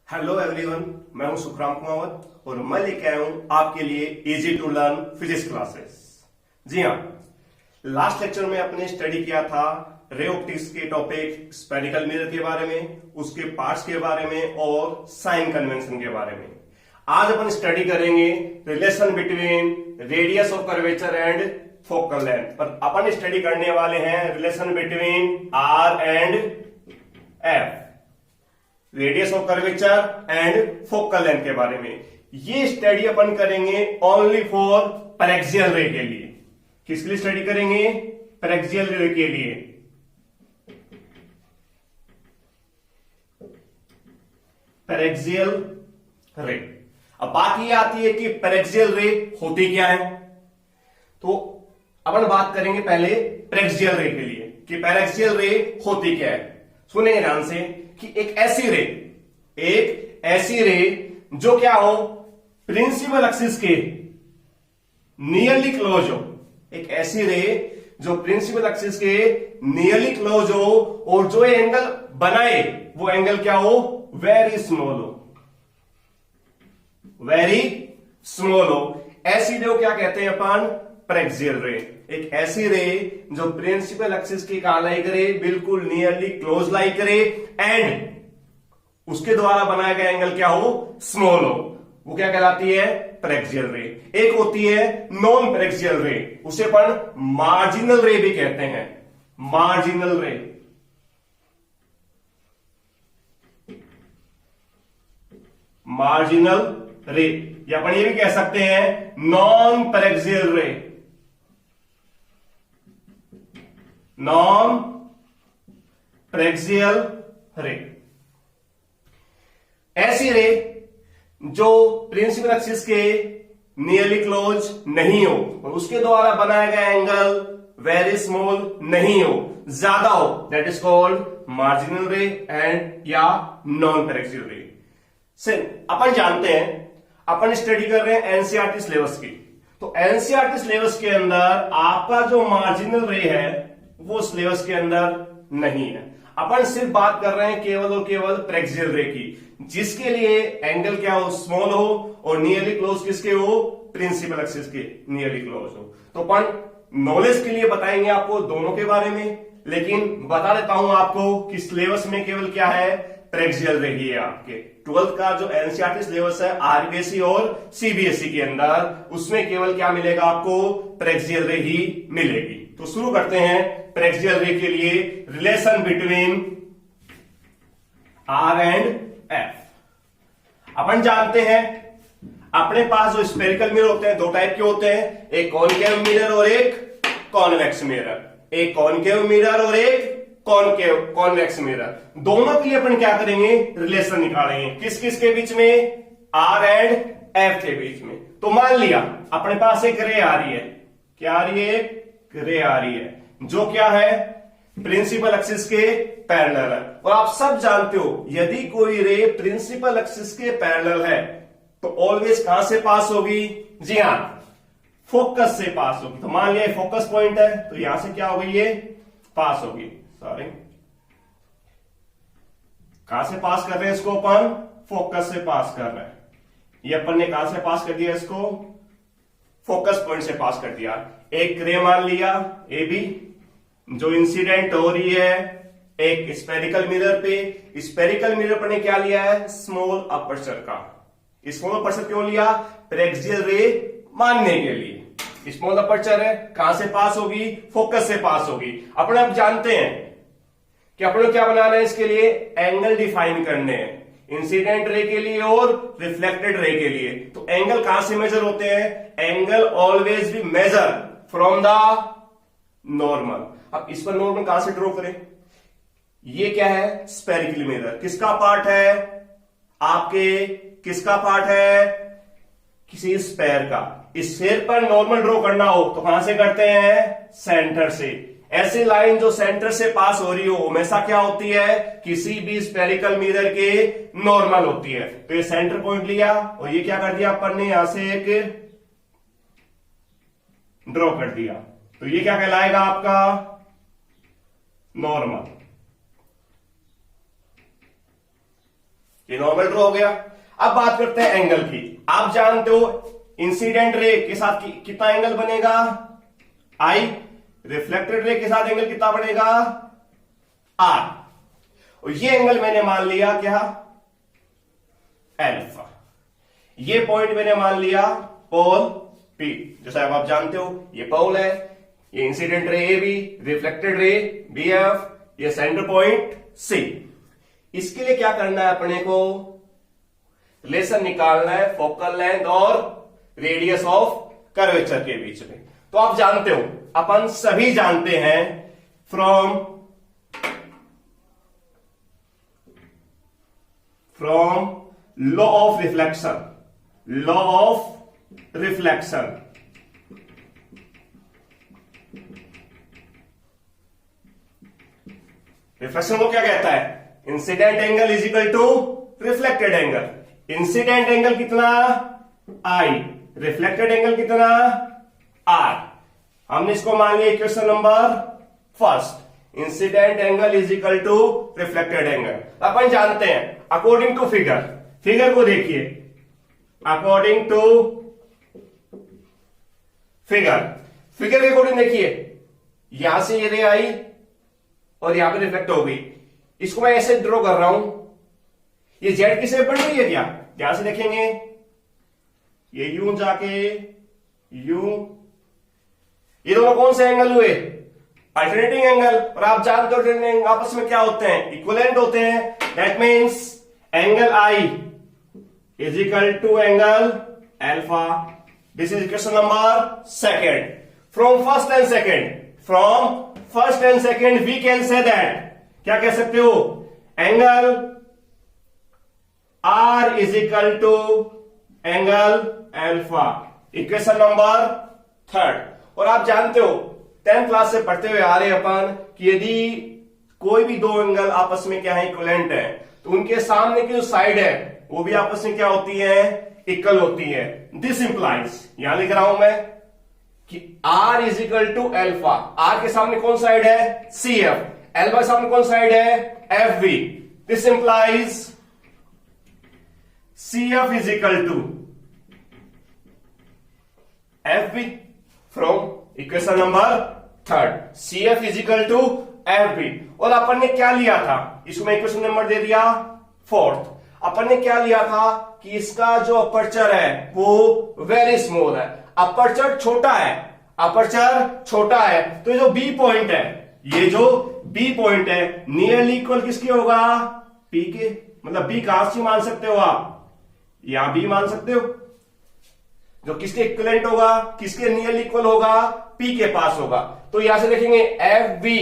Hello everyone, मैं हूं सुखराम कुमावत और मैं लेके आया हूं आपके लिए easy to learn physics classes. जी हाँ, लास्ट लेक्चर में अपने स्टडी किया था रे ऑप्टिक्स के टॉपिक स्फेरिकल मिरर के बारे में, उसके पार्ट्स के बारे में और साइन कन्वेंशन के बारे में। आज अपन स्टडी करेंगे relation between radius of curvature and focal length. पर अपन स्टडी करने वाले हैं relation between are and F, radius of curvature and focal length के बारे में। ये स्टडी अपन करेंगे ओनली फॉर पैरेक्सियल रे के लिए। किसके लिए स्टडी करेंगे? पैरेक्सियल रे के लिए। पैरेक्सियल रे। अब बात ये आती है कि पैरेक्सियल रे होती क्या है। तो अपन बात करेंगे पहले पैरेक्सियल रे के लिए कि पैरेक्सियल रे होती क्या है। सुनेंगे ध्यान से कि एक ऐसी रे जो क्या हो, प्रिंसिपल एक्सिस के नियरली क्लोज हो। एक ऐसी रे जो प्रिंसिपल एक्सिस के नियरली क्लोज हो और जो एंगल बनाए वो एंगल क्या हो, वेरी स्मॉल हो, वेरी स्मॉल हो। ऐसी रे को क्या कहते हैं अपन? पैरेक्सियल रे। एक ऐसी रे जो प्रिंसिपल एक्सिस की कहां लाई करे, बिल्कुल नियरली क्लोज लाई करे एंड उसके द्वारा बनाया गया एंगल क्या हो, स्मॉल हो। वो क्या कहलाती है? पैरेक्सियल रे। एक होती है नॉन पैरेक्सियल रे, उसे अपन मार्जिनल रे भी कहते हैं। मार्जिनल रे। मार्जिनल रे या अपन ये भी कह सकते हैं नॉन पैरेक्सियल रे। नॉन पैरेक्सियल रे ऐसी रे जो प्रिंसिपल एक्सिस के नियरली क्लोज नहीं हो और उसके द्वारा बनाया गया एंगल वेरी स्मॉल नहीं हो, ज्यादा हो, दैट इज कॉल्ड मार्जिनल रे एंड या नॉन पैरेक्सियल रे। से अपन जानते हैं, अपन स्टडी कर रहे हैं एनसीईआरटी सिलेबस की। तो एनसीईआरटी सिलेबस के अंदर आपका जो मार्जिनल रे है वो सिलेबस के अंदर नहीं है। अपन सिर्फ बात कर रहे हैं केवल और केवल पैरेक्सियल रे की, जिसके लिए एंगल क्या हो, स्मॉल हो और नियरली क्लोज किसके हो, प्रिंसिपल एक्सिस के नियरली क्लोज हो। तो अपन नॉलेज के लिए बताएंगे आपको दोनों के बारे में, लेकिन बता देता हूं आपको कि सिलेबस में केवल क्या है, पैरेक्सियल रे ही है। आपके 12th का जो एनसीईआरटी सिलेबस है आरबीएसई और सीबीएसई के अंदर, उसमें केवल क्या मिलेगा आपको, पैरेक्सियल रे ही मिलेगी। तो शुरू करते हैं पैरेक्सियल रे के लिए relation between are and f. अपन जानते हैं अपने पास जो स्फेरिकल मिरर होते हैं, दो टाइप के होते हैं, एक कॉनकेव मिरर और एक कॉन्वेक्स मिरर। एक कॉनकेव मिरर और एक कॉन्वेक्स मिरर। दोनों के लिए अपन क्या करेंगे, रिलेशन निकालेंगे। किस किस के बीच में? आर एंड एफ के बीच में। तो मान लिया अपने पास एक रे आ रही है। क्या आ रही है? एक रे आ रही है जो क्या है, प्रिंसिपल एक्सिस के पैरेलल है। और आप सब जानते हो यदि कोई रे प्रिंसिपल एक्सिस के पैरेलल है तो ऑलवेज कहां से पास होगी? जी हां, फोकस से पास होगी। तो मान लिया फोकस पॉइंट है तो यहां से क्या होगी, ये पास होगी। सॉरी, कहां से पास कर रहे हैं इसको अपन? फोकस से पास कर रहे हैं। ये अपन ने कहां से पास कर दिया इसको? फोकस पॉइंट से पास कर दिया। एक रे मान लिया ए बी जो इंसिडेंट हो रही है एक स्फेरिकल मिरर पे। स्फेरिकल मिरर पर ने क्या लिया है, स्मॉल अपर्चर का। स्मॉल अपर्चर क्यों लिया? पैरेक्सियल रे मानने के लिए। स्मॉल अपर्चर है, कहां से पास होगी? फोकस से पास होगी। अपन अब जानते हैं कि अपन क्या बनाना है, इसके लिए एंगल डिफाइन करने हैं, इंसिडेंट रे के लिए और रिफ्लेक्टेड रे के लिए। तो एंगल कहां से मेजर होते हैं? Angle always be measure from the normal. अब इस पर नॉर्मल कहां से ड्रॉ करें? ये क्या है, स्फेरिकल मिरर। किसका पार्ट है? आपके किसका पार्ट है? किसी स्फेयर का। इस स्फेयर पर नॉर्मल ड्रॉ करना हो तो कहां से करते हैं? सेंटर से। ऐसी लाइन जो सेंटर से पास हो रही हो हमेशा क्या होती है, किसी भी स्फेरिकल मिरर के नॉर्मल होती है। तो ये सेंटर पॉइंट लिया और ये क्या कर दिया अपन ने, यहां से एक ड्रॉ कर दिया। तो ये क्या कहलाएगा आपका? नॉर्मल। ये नॉर्मल ड्रॉ हो गया। अब बात करते हैं एंगल की। आप जानते हो इंसिडेंट रे के साथ कितना एंगल बनेगा, आई। रिफ्लेक्टेड रे के साथ एंगल कितना बनेगा, आर। और ये एंगल मैंने मान लिया क्या, एल्फा। ये पॉइंट मैंने मान लिया पोल पी। जैसा आप जानते हो ये पोल है, ये incident ray A B, reflected ray B F, ये सेंटर पॉइंट सी। इसके लिए क्या करना है अपने को, रिलेशन निकालना है फोकल लेंथ और रेडियस ऑफ कर्वेचर के बीच में। तो आप जानते हो, अपन सभी जानते हैं from law of reflection, law of reflection. Reflection को क्या कहता है, incident angle is equal to reflected angle. Incident angle कितना, आई। रिफ्लेक्टेड एंगल कितना, आर। हमने इसको मान लिया equation number first, incident angle is equal to reflected angle. अपन जानते हैं अकॉर्डिंग टू फिगर, फिगर को देखिए, अकॉर्डिंग टू फिगर, फिगर के अकॉर्डिंग देखिए, यहां से ये रे आई और यहां पे रिफ्लेक्ट हो गई। इसको मैं ऐसे ड्रॉ कर रहा हूं, ये जेड की शेप बन रही है क्या, ध्यान से देखेंगे, ये यूं जाके यूं, ये दोनों कौन से एंगल हुए, अल्टरनेटिंग एंगल। और आप जानते हो अल्टरनेटिंग आपस में क्या होते हैं, इक्विवेलेंट होते हैं। That means angle I is equal to angle alpha. This is equation number second. From first and second, from first and second we can say that, क्या कह सकते हो, angle R is equal to angle alpha. Equation number third. और आप जानते हो 10th class से पढ़ते हुए आ रहे हैं अपन कि यदि कोई भी दो एंगल आपस में क्या है, इक्विवेलेंट है, तो उनके सामने की जो साइड है वो भी आपस में क्या होती है, इक्वल होती है। दिस इंप्लाइज, यहां लिख रहा हूं मैं कि R is equal to alpha. R के सामने कौन साइड है, सी एफ। एल्फा के सामने कौन साइड है, F V. This implies C F is equal to F V. From equation number third, C F is equal to F B. और अपन ने क्या लिया था, इसमें इक्वेशन नंबर दे दिया फोर्थ। अपन ने क्या लिया था कि इसका जो अपर्चर है वो वेरी स्मॉल है, अपर्चर छोटा है, अपर्चर छोटा है। तो ये जो बी पॉइंट है, ये जो बी पॉइंट है नियरली इक्वल किसके होगा, पी के। मतलब बी कहां से मान सकते हो आप, यहां बी मान सकते हो, जो किसके इक्विवेलेंट होगा, किसके नियरली इक्वल होगा, पी के पास होगा। तो यहां से देखेंगे एफ बी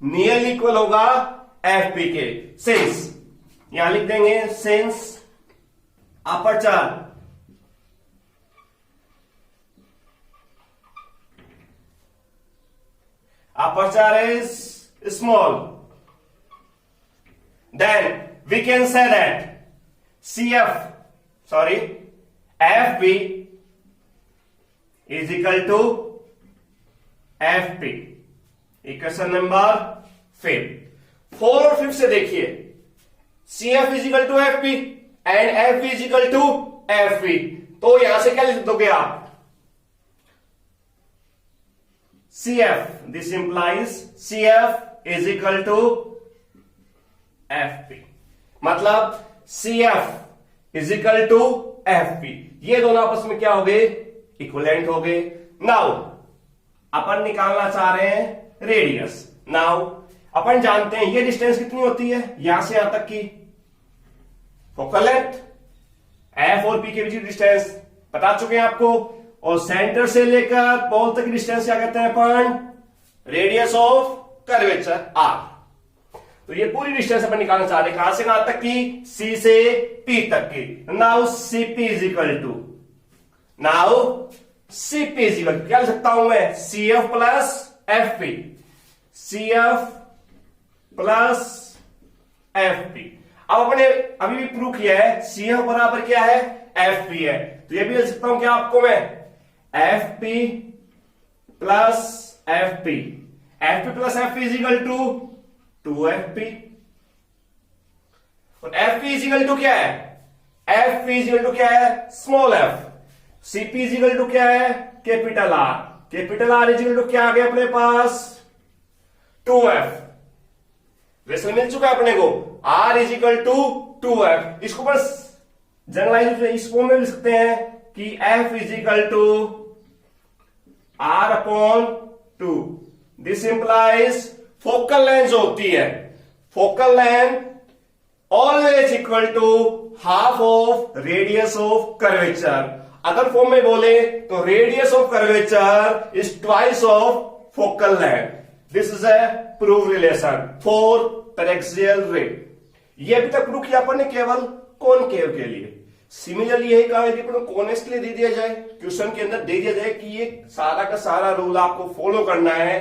नियरली इक्वल होगा एफ पी के। सिंस, यहां लिख देंगे since aperture is small, then we can say that FB is equal to FP। Equation number 5। 4 और 5 से देखिए, CF is equal to FP and FB is equal to FP। तो यहां से क्या लिख दोगे आप, CF, this implies CF is equal to FP। मतलब CF is equal to FP। ये दोनों आपस में क्या हो गए, इक्विवेलेंट हो गए। नाउ अपन निकालना चाह रहे हैं रेडियस। नाउ अपन जानते हैं ये डिस्टेंस कितनी होती है, यहां से यहां तक की फोकल लेंथ, F और P के बीच की डिस्टेंस बता चुके हैं आपको। और सेंटर से लेकर पोल तक की डिस्टेंस क्या कहते हैं अपन, रेडियस ऑफ कर्वेचर R। तो ये पूरी डिस्टेंस अपन निकालना चाह रहे हैं, कहां से कहां तक की, C से P तक की। Now CP is equal to, now CP is equal क्या लिख सकता हूं मैं, CF plus FP, CF plus FP। अब अपने अभी भी प्रूव किया है CF बराबर क्या है, FP है। तो ये भी लिख सकता हूं क्या आपको मैं, FP plus FP, FP plus FP is equal to 2FP। और एफ पी इजिकल टू क्या है, एफ पी इजिकल टू क्या है, small F, CP is equal to क्या है, capital R, capital R is equal to क्या आ गया अपने पास, 2f। वैसे मिल चुका है अपने को, r इजिकल टू 2f। इसको बस जनरलाइज इस फॉर्म में लिख सकते हैं कि f is equal to r upon 2। This implies focal length जो होती है, focal length always equal to half of radius of curvature. अगर फॉर्म में बोले तो radius of curvature is twice of focal length. This is a prove relation for paraxial ray. ये अभी तक प्रूव किया अपन ने केवल कॉनकेव के लिए। सिमिलरली यही कहा है कि अपन कॉन्वेक्स के लिए दे दिया जाए, क्वेश्चन के अंदर दे दिया जाए कि ये सारा का सारा रूल आपको फॉलो करना है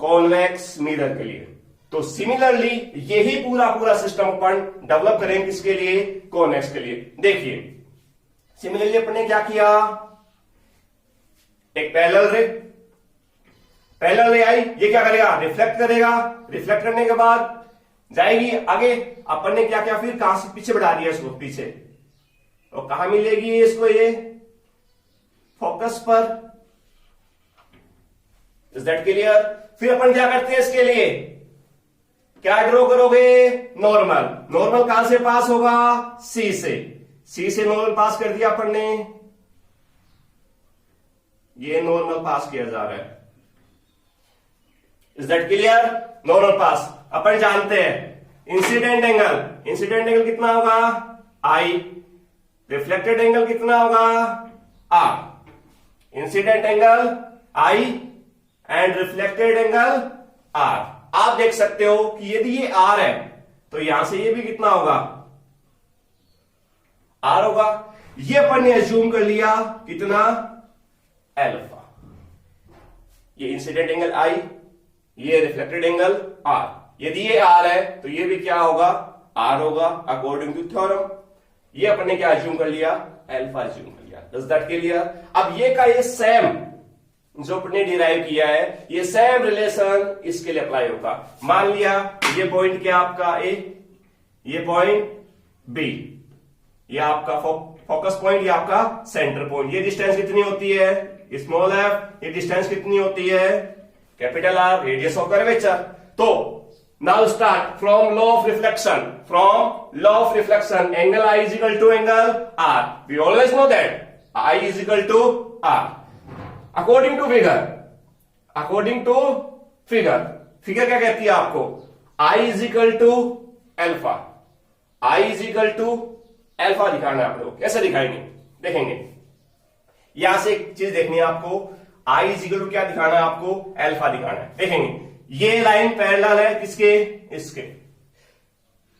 कॉन्वेक्स मिरर के लिए। तो सिमिलरली यही पूरा पूरा सिस्टम अपन डेवलप करेंगे किसके लिए, कॉन्वेक्स के लिए। देखिए सिमिलरली अपन ने क्या किया, एक पैरेलल रे, पैरेलल रे आई, ये क्या करेगा, रिफ्लेक्ट करेगा, रिफ्लेक्ट करने के बाद जाएगी आगे। अपन ने क्या किया, फिर कहां से पीछे बढ़ा दिया इसको, पीछे, और कहां मिलेगी इसको, ये फोकस पर। Is that clear. फिर अपन क्या करते हैं इसके लिए, क्या ड्रॉ करोगे, नॉर्मल। नॉर्मल कहां से पास होगा, सी से, सी से नॉर्मल पास कर दिया अपन ने, ये नॉर्मल पास किया जा रहा है। Is that clear, normal pass. अपन जानते हैं इंसिडेंट एंगल, इंसिडेंट एंगल कितना होगा, आई, रिफ्लेक्टेड एंगल कितना होगा, R. Incident angle I and reflected angle R. आप देख सकते हो कि यदि ये आर है तो यहां से ये भी कितना होगा, आर होगा। ये अपन ने एज्यूम कर लिया कितना, एल्फा। ये इंसिडेंट एंगल आई, ये रिफ्लेक्टेड एंगल आर। यदि ये आर है तो ये भी क्या होगा, आर होगा अकॉर्डिंग टू थ्योरम। ये अपन ने क्या एज्यूम कर लिया, एल्फा एज्यूम कर लिया। Does that clear. अब ये का ये सेम जो अपने डिराइव किया है, ये सेम रिलेशन इसके लिए अप्लाई होगा। मान लिया ये पॉइंट क्या आपका ए, ये पॉइंट बी, ये आपका फोकस पॉइंट, ये आपका सेंटर पॉइंट। ये डिस्टेंस कितनी होती है, स्मॉल एफ। ये डिस्टेंस कितनी होती है, capital R, radius of curvature. तो now start from law of reflection, from law of reflection angle I is equal to angle r. We always know that i is equal to r according to figure, according to figure. Figure क्या कहती है आपको, i is equal to alpha, i is equal to alpha दिखाना है आप लोग। कैसे दिखाएंगे, देखेंगे। यहां से एक चीज देखनी है आपको, आई इज इक्वल टू क्या दिखाना है आपको, एल्फा दिखाना है। देखेंगे ये लाइन पैरेलल है किसके, इसके।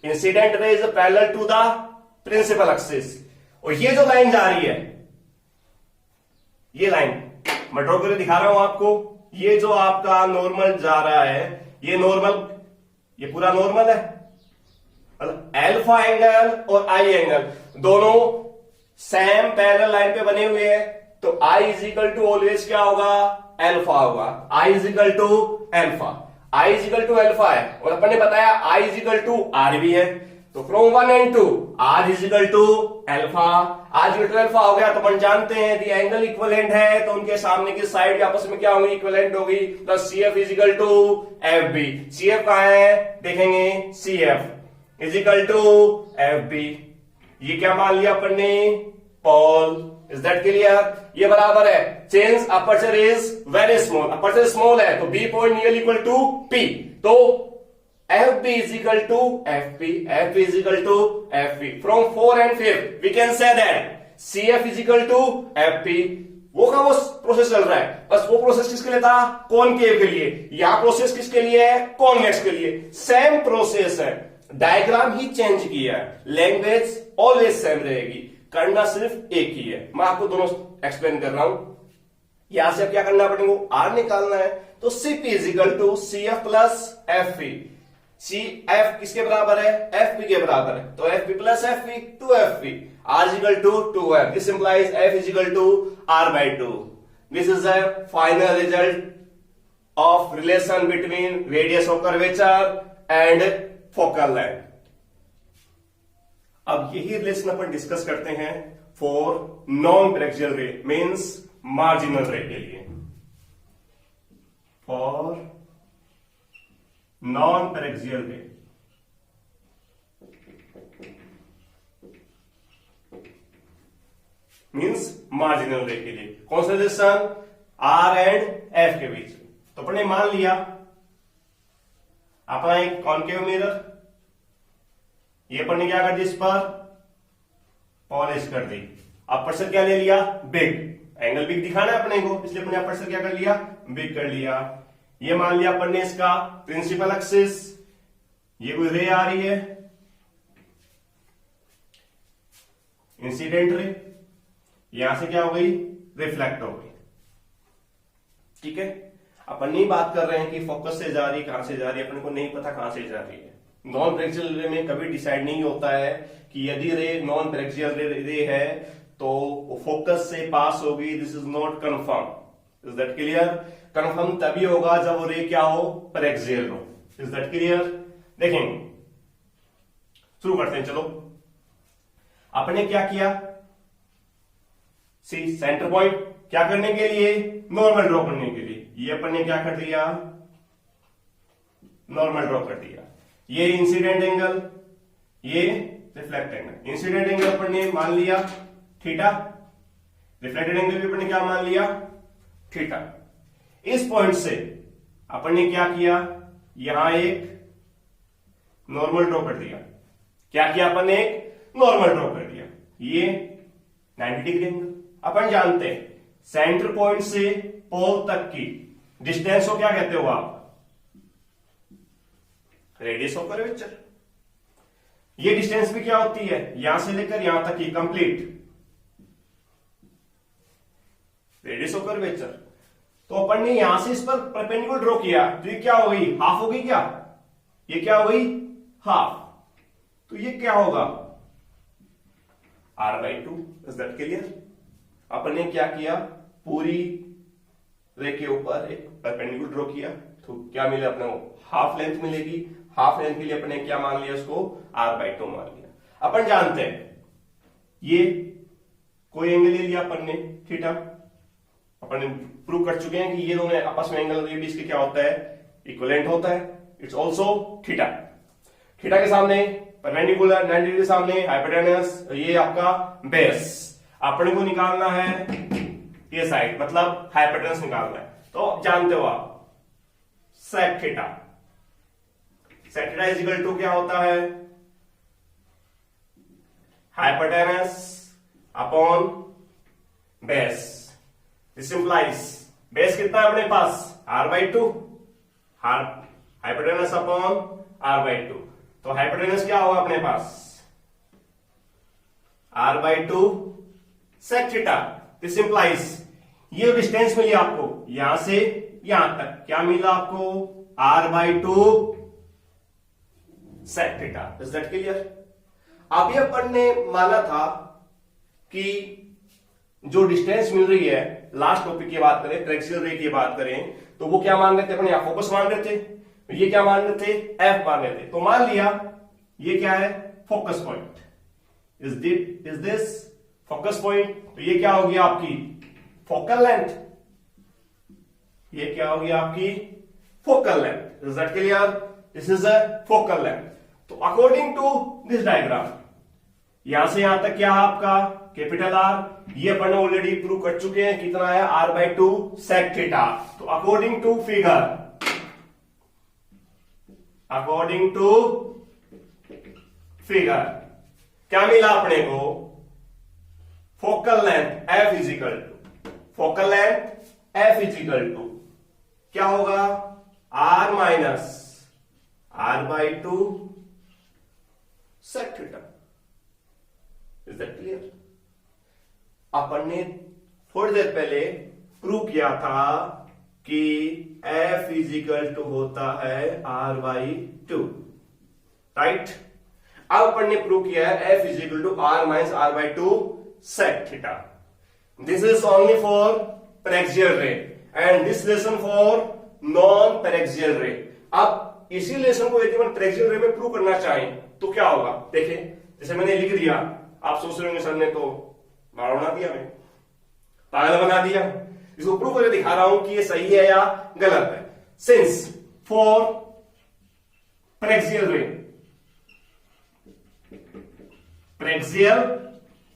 Incident ray is parallel to the principal axis. और ये जो लाइन जा रही है, ये लाइन मैं ड्रॉ करके दिखा रहा हूं आपको। ये जो आपका नॉर्मल जा रहा है, ये नॉर्मल, ये पूरा नॉर्मल है। एल्फा एंगल और आई एंगल दोनों सेम पैरेलल लाइन पे बने हुए हैं। तो i is equal to always क्या होगा, एल्फा होगा। I is equal to alpha, i is equal to alpha है। और अपन ने बताया i is equal to r भी है। तो from 1 and 2 r is equal to alpha, r is equal to alpha हो गया। तो अपन जानते हैं यदि एंगल इक्विवेलेंट है तो उनके सामने की साइड आपस में क्या होंगी, इक्विवेलेंट होगी। Plus C F is equal to F B. C F कहां है, देखेंगे, C F is equal to F B. ये क्या मान लिया अपन ने, पॉल। Is that clear. ये बराबर है change aperture is very small, aperture small है तो B point near equal to P. तो F B is equal to F P, F B is equal to F P. From 4 and 5 we can say that C F is equal to F P. वो का वो process चल रहा है, बस वो process किसके लिए था, कॉनकेव के लिए। यहां प्रोसेस किसके लिए है, कॉन्वेक्स के लिए। सेम प्रोसेस है, डायग्राम ही चेंज किया है, लैंग्वेज ऑलवेज सेम रहेगी, करना सिर्फ एक ही है। मैं आपको दोनों एक्सप्लेन कर रहा हूं। यहां से अब क्या करना पड़ेगा, आर निकालना है। तो CP is equal to C F plus F P. C F किसके बराबर है, एफ पी के बराबर है। तो F P plus F P, 2FP। R is equal to 2F। This implies F is equal to R by 2। This is the final result of relation between radius of curvature and focal length. अब यही relation अपन discuss करते हैं for non paraxial रे, means marginal रे के लिए। For non paraxial रे means marginal रे के लिए कौन सा रिलेशन, आर एंड एफ के बीच। तो अपने मान लिया अपना एक कॉनकेव मिरर, ये अपन ने क्या कर दी, इस पर पॉलिश कर दी। अपर्चर क्या ले लिया, बिग, एंगल बिग दिखाना है अपने को, इसलिए अपने अपर्चर क्या कर लिया, बिग कर लिया। ये मान लिया अपन ने इसका प्रिंसिपल एक्सिस, ये कोई रे आ रही है, इंसिडेंट रे, यहां से क्या हो गई, रिफ्लेक्ट हो गई। ठीक है, अपन नहीं बात कर रहे हैं कि फोकस से जा रही, कहां से जा रही है, अपने को नहीं पता कहां से जा रही है। नॉन पेरेक्सियल रे में कभी डिसाइड नहीं होता है कि यदि रे नॉन पेरेक्सियल रे है तो फोकस से पास होगी, this is not confirm. Is that clear? Confirm तभी होगा जब वो रे क्या हो, पेरेक्सियल हो। Is that clear? देखेंगे, शुरू करते हैं। चलो, आपने क्या किया, सी सेंटर पॉइंट क्या करने के लिए, नॉर्मल ड्रॉ करने के लिए ये अपन ने क्या कर दिया, नॉर्मल ड्रॉ कर दिया। ये इंसिडेंट एंगल, ये रिफ्लेक्ट एंगल। इंसिडेंट एंगल अपन ने मान लिया थीटा, रिफ्लेक्टेड एंगल भी अपन ने क्या मान लिया, थीटा। इस पॉइंट से अपन ने क्या किया, यहां एक नॉर्मल ड्रॉ कर दिया। क्या किया अपन ने, एक नॉर्मल ड्रॉ कर दिया। ये 90 डिग्री एंगल। अपन जानते हैं सेंटर पॉइंट से पोल तक की डिस्टेंस को क्या कहते हो आप, रेडियस ऑफ कर्वेचर। ये डिस्टेंस भी क्या होती है, यहां से लेकर यहां तक की कंप्लीट रेडियस ऑफ कर्वेचर। तो अपन ने यहां से इस पर परपेंडिकुलर ड्रॉ किया, तो ये क्या हो गई, हाफ हो गई। क्या ये क्या हो गई, हाफ। तो ये क्या होगा, r/2। Is that clear? अपन ने क्या किया, पूरी रे के ऊपर एक परपेंडिकुलर ड्रॉ किया, तो क्या मिले अपने को, हाफ लेंथ मिलेगी। हाफ लेंथ के लिए अपने क्या मान लिया, उसको r/2 मान लिया। अपन जानते हैं ये कोई एंगल ले लिया अपन ने, थीटा। अपन ने प्रूव कर चुके हैं कि ये दोनों आपस में एंगल रेडियस के क्या होता है, इक्विवेलेंट होता है। It's also theta. थीटा के सामने परपेंडिकुलर 90 डिग्री सामने हाइपोटेनस, ये आपका बेस। अपने को निकालना है ये साइड, मतलब हाइपोटेनस निकालना है। तो जानते हो आप sec theta, sec theta is equal to क्या होता है, hypotenuse upon base. This implies base कितना है अपने पास, r/2, हाइपोटेनस अपॉन r/2। तो हाइपोटेनस क्या होगा अपने पास, r/2 sec theta. This implies ये डिस्टेंस मिली आपको यहां से यहां तक, क्या मिला आपको, r/2 sec theta. Is that clear? अभी अपन ने माना था कि जो डिस्टेंस मिल रही है, लास्ट टॉपिक की बात करें, पेरेक्सियल रे की बात करें, तो वो क्या मान रहे थे अपने, यहां फोकस मान रहे थे, ये क्या मान रहे थे, एफ मान रहे थे। तो मान लिया ये क्या है, focus point. Is this focus point? तो ये क्या होगी आपकी फोकल लेंथ, ये क्या होगी आपकी focal length. Is that clear? This is a focal length. तो अकॉर्डिंग टू दिस डायग्राम, यहां से यहां तक क्या है आपका कैपिटल आर, ये अपन ऑलरेडी प्रूव कर चुके हैं, कितना है, r/2 सेक थीटा। तो according to figure, according to figure क्या मिला अपने को, focal length f is equal to, focal length f is equal to क्या होगा, r minus r/2 sec theta. Is that clear? अपन ने थोड़ी देर पहले प्रूव किया था कि f इज इक्वल टू होता है r/2, राइट? अब अपन ने प्रूव किया है f is equal to r minus r/2 sec theta. This is only for paraxial ray and this lesson for non paraxial ray. अब इसी लेसन को यदि हम पेरेक्सियल रे में प्रूव करना चाहें तो क्या होगा, देखें, जैसे मैंने लिख दिया, आप सोच रहे होंगे सर ने तो बाड़ा बना दिया, हमें पागल बना दिया। इसको प्रूव करके दिखा रहा हूं कि ये सही है या गलत है। सिंस फॉर प्रेक्सियल रे, प्रेक्सियल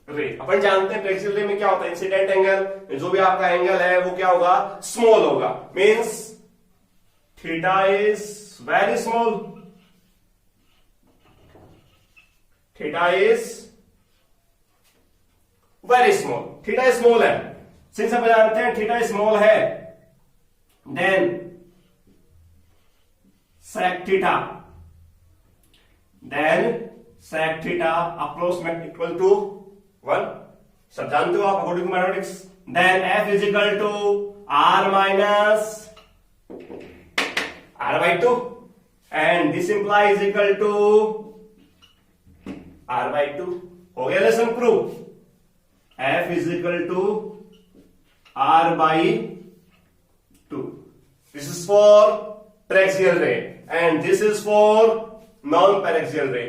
रे अपन जानते हैं प्रेक्सियल रे में क्या होता है, इंसिडेंट एंगल, जो भी आपका एंगल है वो क्या होगा, स्मॉल होगा। Means theta is very small, theta is very small, theta small है। सिंस अपन जानते हैं थीटा स्मॉल है, then sec theta, then sec theta approximate equal to 1, सब जानते हो आप according to mathematics. Then f is equal to r minus r by 2 and this implies equal to r by 2। हो गया lesson prove, f is equal to r by 2। This is for paraxial ray and this is for non paraxial ray.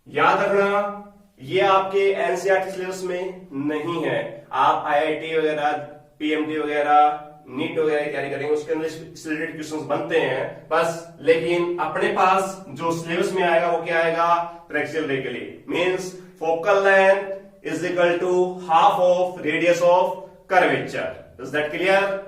याद रखना ये आपके NCERT syllabus में नहीं है। आप आईआईटी वगैरह, पीएमटी वगैरह, नीट वगैरह की तैयारी करेंगे, उसके अंदर इससे रिलेटेड क्वेश्चंस बनते हैं बस। लेकिन अपने पास जो सिलेबस में आएगा वो क्या आएगा, ट्रैक्सियल रे के लिए। Means focal length is equal to half of radius of curvature. Is that clear?